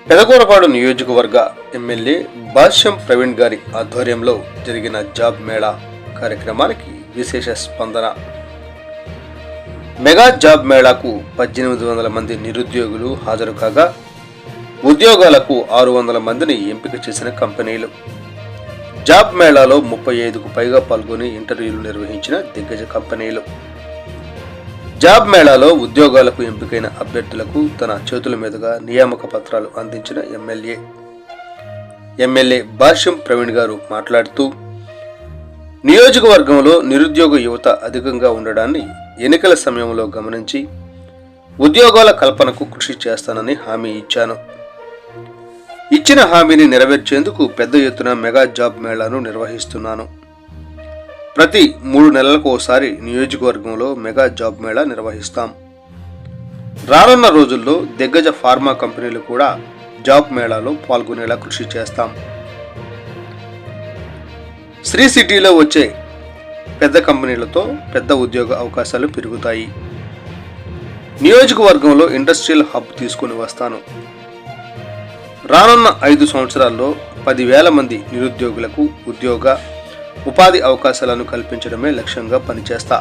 పెదకూరపాడు నియోజకవర్గ ఎమ్మెల్యే భాష్యం ప్రవీణ్ గారి ఆధ్వర్యంలో జరిగిన జాబ్ మేళా కార్యక్రమానికి విశేష స్పందన. మెగా జాబ్ మేళాకు 1800 మంది నిరుద్యోగులు హాజరు కాగా ఉద్యోగాలకు 600 మందిని ఎంపిక చేసిన కంపెనీలు. జాబ్ మేళాలో 35కు పైగా పాల్గొని ఇంటర్వ్యూలు నిర్వహించిన దిగ్గజ కంపెనీలు. జాబ్ మేళాలో ఉద్యోగాలకు ఎంపికైన అభ్యర్థులకు తన చేతుల మీదుగా నియామక పత్రాలు అందించిన ఎమ్మెల్యే భాష్యం ప్రవీణ్ గారు మాట్లాడుతూ, నియోజకవర్గంలో నిరుద్యోగ యువత అధికంగా ఉండడాన్ని ఎన్నికల సమయంలో గమనించి ఉద్యోగాల కల్పనకు కృషి చేస్తానని హామీ ఇచ్చాను. ఇచ్చిన హామీని నెరవేర్చేందుకు పెద్ద ఎత్తున మెగా జాబ్ మేళాను నిర్వహిస్తున్నాను. ప్రతి 3 నెలలకు ఒకసారి నియోజకవర్గంలో మెగా జాబ్ మేళా నిర్వహిస్తాం. రానున్న రోజుల్లో దిగ్గజ ఫార్మా కంపెనీలు కూడా జాబ్ మేళాలో పాల్గొనేలా కృషి చేస్తాం. శ్రీ సిటీలో వచ్చే పెద్ద కంపెనీలతో పెద్ద ఉద్యోగ అవకాశాలు పెరుగుతాయి. నియోజకవర్గంలో ఇండస్ట్రియల్ హబ్ తీసుకుని వస్తాను. రానున్న 5 సంవత్సరాల్లో 10,000 మంది నిరుద్యోగులకు ఉపాధి అవకాశాలను కల్పించడమే లక్ష్యంగా పనిచేస్తా.